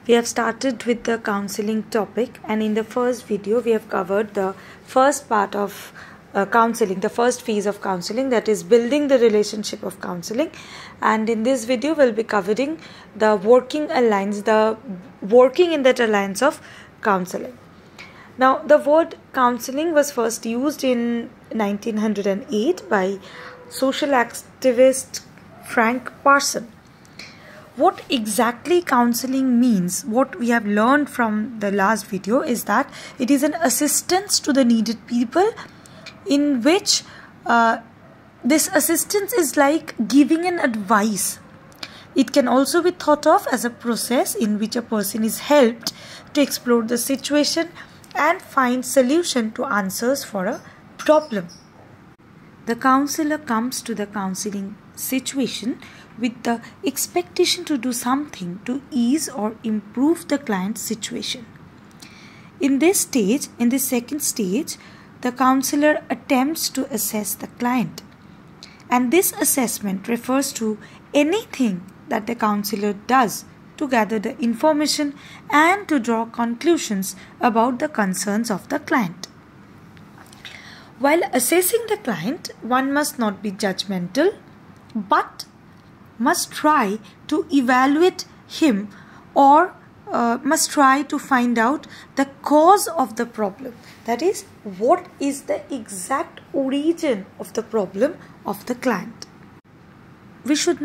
We have started with the counseling topic, and in the first video we have covered the first part of counseling, the first phase of counseling, that is building the relationship of counseling. And in this video we'll be covering the working in that alliance of counseling. Now, the word counseling was first used in 1908 by social activist Frank Parson. What exactly counseling means, what we have learned from the last video, is that it is an assistance to the needed people, in which this assistance is like giving an advice. It can also be thought of as a process in which a person is helped to explore the situation and find solution to answers for a problem. The counselor comes to the counseling situation with the expectation to do something to ease or improve the client's situation. In this second stage, the counselor attempts to assess the client. And this assessment refers to anything that the counselor does to gather the information and to draw conclusions about the concerns of the client. While assessing the client, one must not be judgmental, but must try to evaluate him, or must try to find out the cause of the problem. That is, what is the exact origin of the problem of the client. We should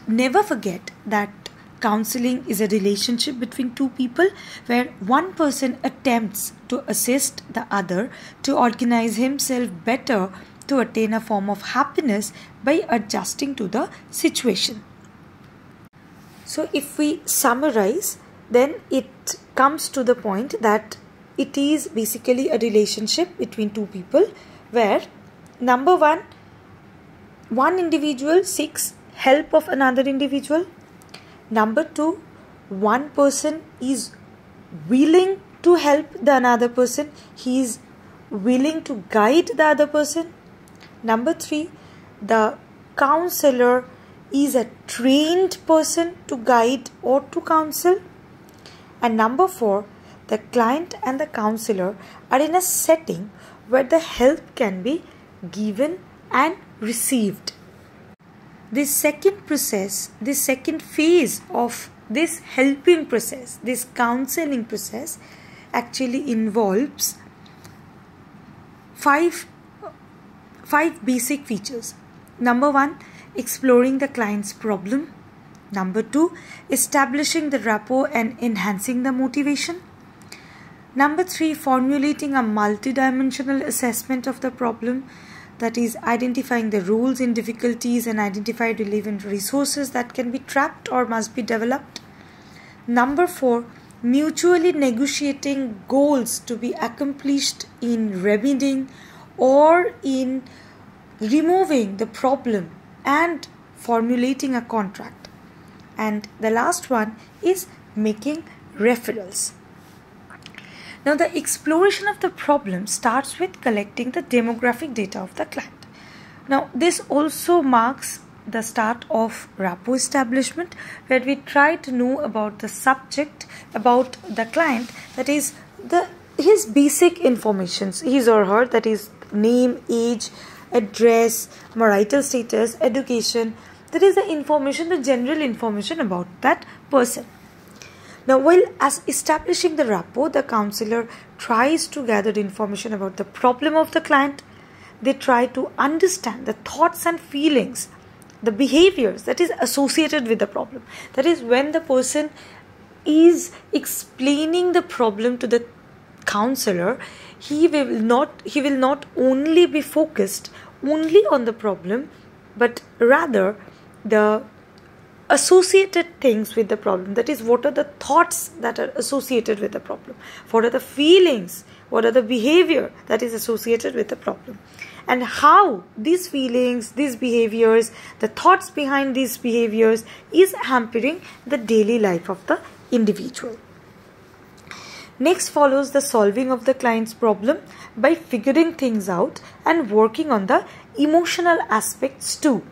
never forget that counseling is a relationship between two people, where one person attempts to assist the other to organize himself better to attain a form of happiness by adjusting to the situation. So if we summarize, then it comes to the point that it is basically a relationship between two people, where number one individual seeks help of another individual. Number two, one person is willing to help the another person. He is willing to guide the other person. Number three, the counselor is a trained person to guide or to counsel. And number four, the client and the counselor are in a setting where the help can be given and received. This second phase of this helping process, this counseling process, actually involves five basic features. Number one, exploring the client's problem. Number two, establishing the rapport and enhancing the motivation. Number three, formulating a multidimensional assessment of the problem. That is, identifying the roles and difficulties and identify relevant resources that can be trapped or must be developed. Number four, mutually negotiating goals to be accomplished in remedying or in removing the problem and formulating a contract. And the last one is making referrals. Now, the exploration of the problem starts with collecting the demographic data of the client. Now, this also marks the start of rapport establishment, where we try to know about the subject, about the client, that is his basic informations, his or her, that is name, age, address, marital status, education. That is the information, the general information about that person. Now, while as establishing the rapport, the counselor tries to gather information about the problem of the client. They try to understand the thoughts and feelings, the behaviors that is associated with the problem. That is, when the person is explaining the problem to the counselor, he will not only be focused only on the problem, but rather the associated things with the problem. That is, what are the thoughts that are associated with the problem? What are the feelings? What are the behavior that is associated with the problem? And how these feelings, these behaviors, the thoughts behind these behaviors is hampering the daily life of the individual. Next follows the solving of the client's problem by figuring things out and working on the emotional aspects too.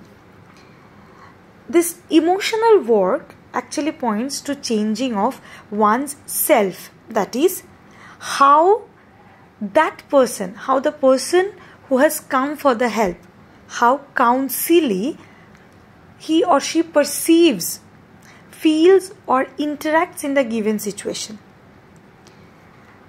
This emotional work actually points to changing of one's self. That is, how the person who has come for the help, how counselee he or she perceives, feels or interacts in the given situation.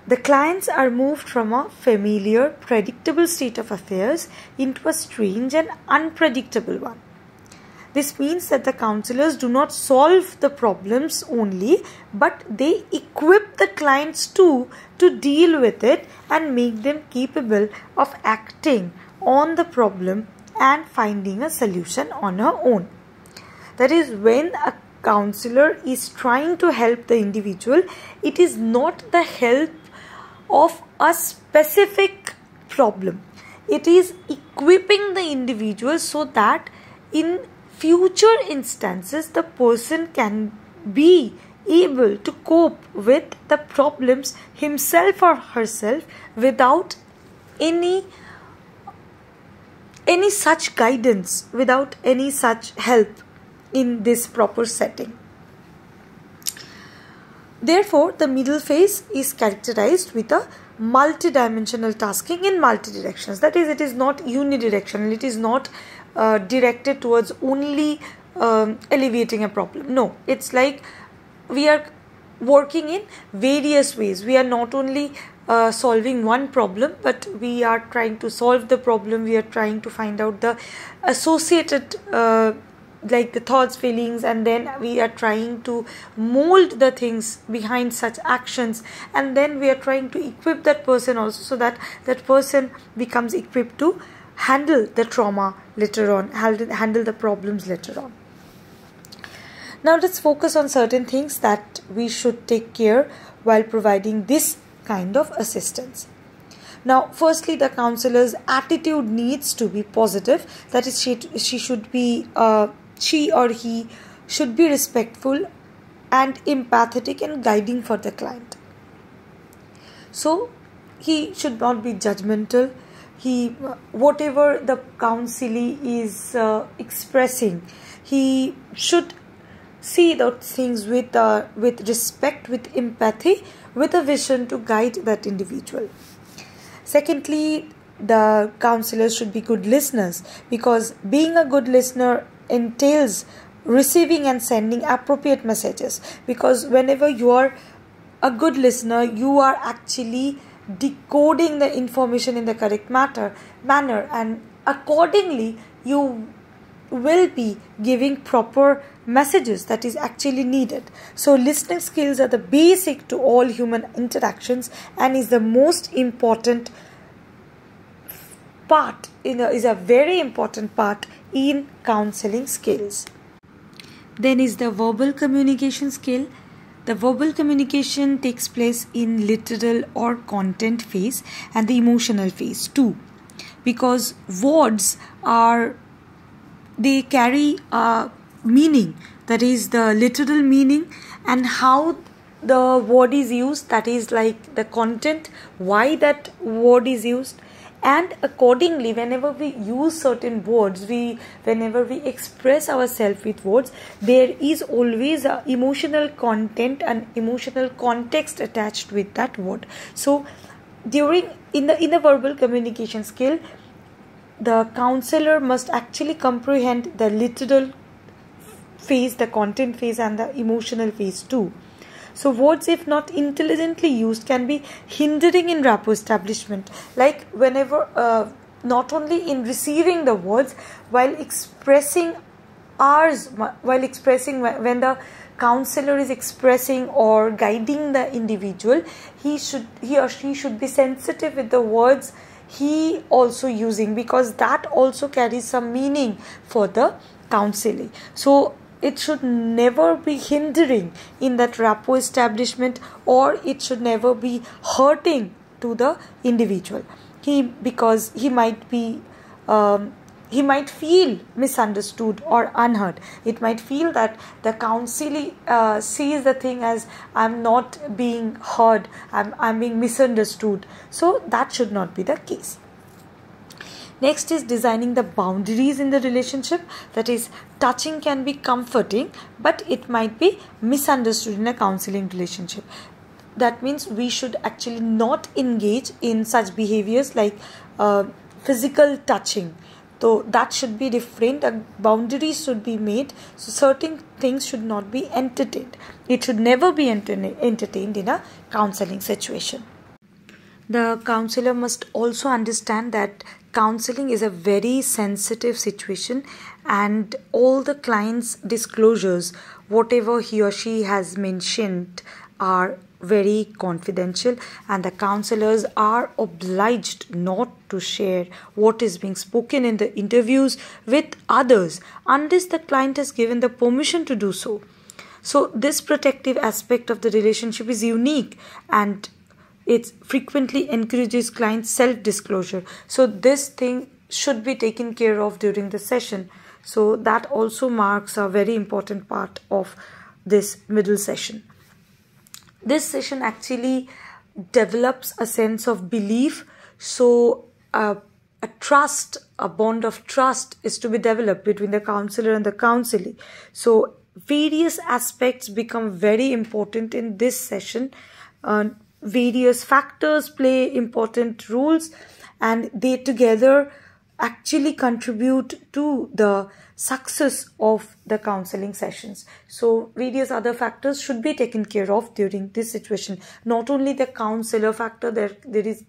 The clients are moved from a familiar, predictable state of affairs into a strange and unpredictable one. This means that the counselors do not solve the problems only, but they equip the clients too to deal with it and make them capable of acting on the problem and finding a solution on her own. That is, when a counselor is trying to help the individual, it is not the help of a specific problem. It is equipping the individual so that in future instances the person can be able to cope with the problems himself or herself without any such guidance, without any such help in this proper setting. Therefore, the middle phase is characterized with a multidimensional tasking in multi-directions. That is, it is not unidirectional. It is not directed towards only alleviating a problem. No, it's like we are working in various ways. We are not only solving one problem, but we are trying to solve the problem. We are trying to find out the associated like the thoughts, feelings, and then we are trying to mold the things behind such actions, and then we are trying to equip that person also so that that person becomes equipped to handle the trauma later on, handle the problems later on. Now let's focus on certain things that we should take care while providing this kind of assistance. Now, firstly, the counselor's attitude needs to be positive. That is, she or he should be respectful and empathetic and guiding for the client. So, he should not be judgmental. Whatever the counselee is expressing, he should see those things with respect, with empathy, with a vision to guide that individual. Secondly, the counselors should be good listeners, because being a good listener entails receiving and sending appropriate messages, because whenever you are a good listener, you are actually decoding the information in the correct manner, and accordingly you will be giving proper messages that is actually needed. So listening skills are the basic to all human interactions and is the most important part, is a very important part in counseling skills. Then is the verbal communication skill. The verbal communication takes place in literal or content phase and the emotional phase too, because words they carry a meaning, that is the literal meaning, and how the word is used, that is like the content, why that word is used. And accordingly, whenever we use certain words, whenever we express ourselves with words, there is always a emotional content and emotional context attached with that word. So in the verbal communication skill, the counselor must actually comprehend the literal phase, the content phase, and the emotional phase too. So words, if not intelligently used, can be hindering in rapport establishment. Like whenever, not only in receiving the words, when the counselor is expressing or guiding the individual, he or she should be sensitive with the words he also using, because that also carries some meaning for the counselee. So it should never be hindering in that rapport establishment, or it should never be hurting to the individual. Because he might feel misunderstood or unheard. It might feel that the counselee sees the thing as I'm not being heard, I'm being misunderstood. So that should not be the case. Next is designing the boundaries in the relationship. That is, touching can be comforting, but it might be misunderstood in a counseling relationship. That means we should actually not engage in such behaviors like physical touching. So that should be different. Boundaries should be made. So certain things should not be entertained. It should never be entertained in a counseling situation. The counselor must also understand that counseling is a very sensitive situation, and all the client's disclosures, whatever he or she has mentioned, are very confidential, and the counselors are obliged not to share what is being spoken in the interviews with others unless the client has given the permission to do so. So this protective aspect of the relationship is unique, and it frequently encourages client self-disclosure. So this thing should be taken care of during the session. So that also marks a very important part of this middle session. This session actually develops a sense of belief. So a trust, a bond of trust is to be developed between the counselor and the counselee. So various aspects become very important in this session. Various factors play important roles, and they together actually contribute to the success of the counseling sessions. So various other factors should be taken care of during this situation. Not only the counselor factor, there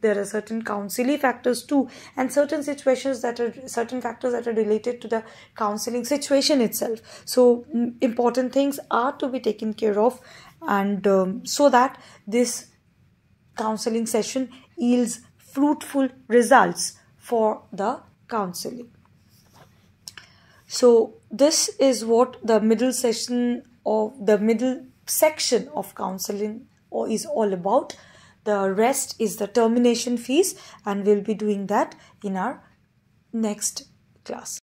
are certain counselee factors too, and certain factors that are related to the counseling situation itself. So important things are to be taken care of, and so that this counseling session yields fruitful results for the counseling. So this is what the middle section of counseling is all about. The rest is the termination phase, and we'll be doing that in our next class.